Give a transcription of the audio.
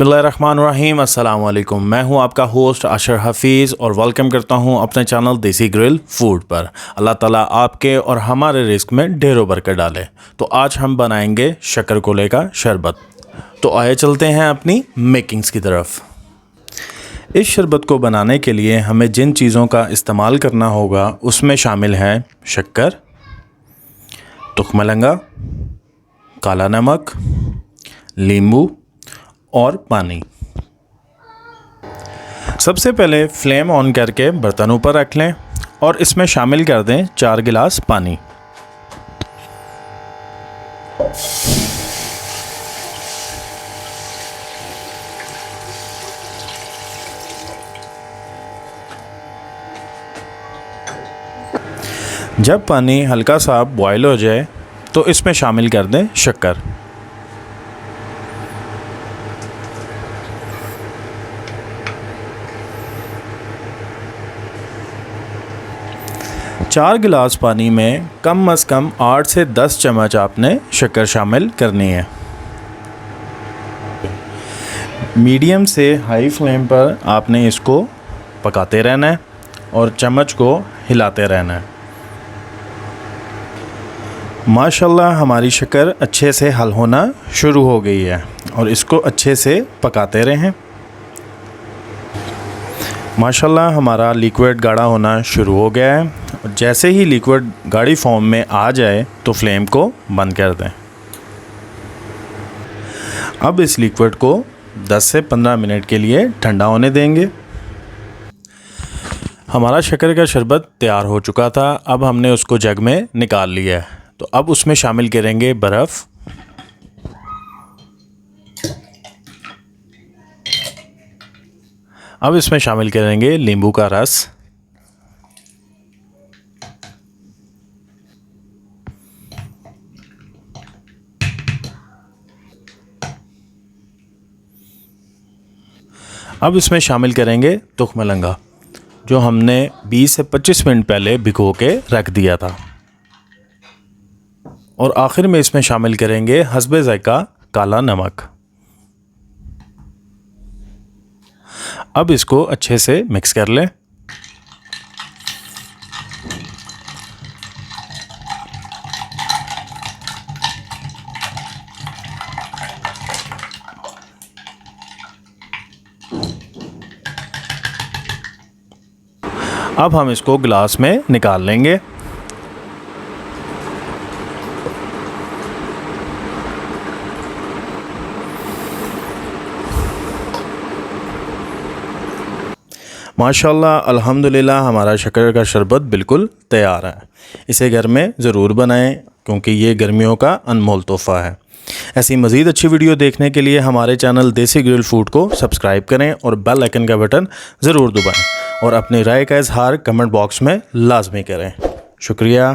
बिस्मिल्लाहिर्रहमानिर्रहीम। अस्सलाम वालेकुम। मैं हूं आपका होस्ट आशर हफीज़ और वेलकम करता हूं अपने चैनल देसी ग्रिल फूड पर। अल्लाह ताला आपके और हमारे रिस्क में ढेरों बरकत डाले। तो आज हम बनाएंगे शक्करकोले का शरबत। तो आइए चलते हैं अपनी मेकिंग्स की तरफ। इस शरबत को बनाने के लिए हमें जिन चीज़ों का इस्तेमाल करना होगा उसमें शामिल है शक्कर, तुखमलंगा, काला नमक, नींबू और पानी। सबसे पहले फ्लेम ऑन करके बर्तन ऊपर रख लें और इसमें शामिल कर दें 4 गिलास पानी। जब पानी हल्का सा बॉयल हो जाए तो इसमें शामिल कर दें शक्कर। चार गिलास पानी में कम से कम 8 से 10 चम्मच आपने शक्कर शामिल करनी है। मीडियम से हाई फ्लेम पर आपने इसको पकाते रहना है और चम्मच को हिलाते रहना है। माशाल्लाह हमारी शक्कर अच्छे से हल होना शुरू हो गई है और इसको अच्छे से पकाते रहें। माशाल्लाह हमारा लिक्विड गाढ़ा होना शुरू हो गया है। जैसे ही लिक्विड गाढ़ी फॉर्म में आ जाए तो फ्लेम को बंद कर दें। अब इस लिक्विड को 10 से 15 मिनट के लिए ठंडा होने देंगे। हमारा शक्कर का शरबत तैयार हो चुका था। अब हमने उसको जग में निकाल लिया है। तो अब उसमें शामिल करेंगे बर्फ़, अब इसमें शामिल करेंगे नींबू का रस, अब इसमें शामिल करेंगे तुखमलंगा जो हमने 20 से 25 मिनट पहले भिगो के रख दिया था, और आखिर में इसमें शामिल करेंगे हस्बे ज़ायका काला नमक। अब इसको अच्छे से मिक्स कर लें। अब हम इसको गिलास में निकाल लेंगे। माशाल्लाह अल्हम्दुलिल्लाह हमारा शक्कर का शरबत बिल्कुल तैयार है। इसे घर में ज़रूर बनाएं क्योंकि ये गर्मियों का अनमोल तोहफ़ा है। ऐसी मज़ीद अच्छी वीडियो देखने के लिए हमारे चैनल देसी ग्रिल फूड को सब्सक्राइब करें और बेल आइकन का बटन ज़रूर दबाएं और अपनी राय का इजहार कमेंट बॉक्स में लाजमी करें। शुक्रिया।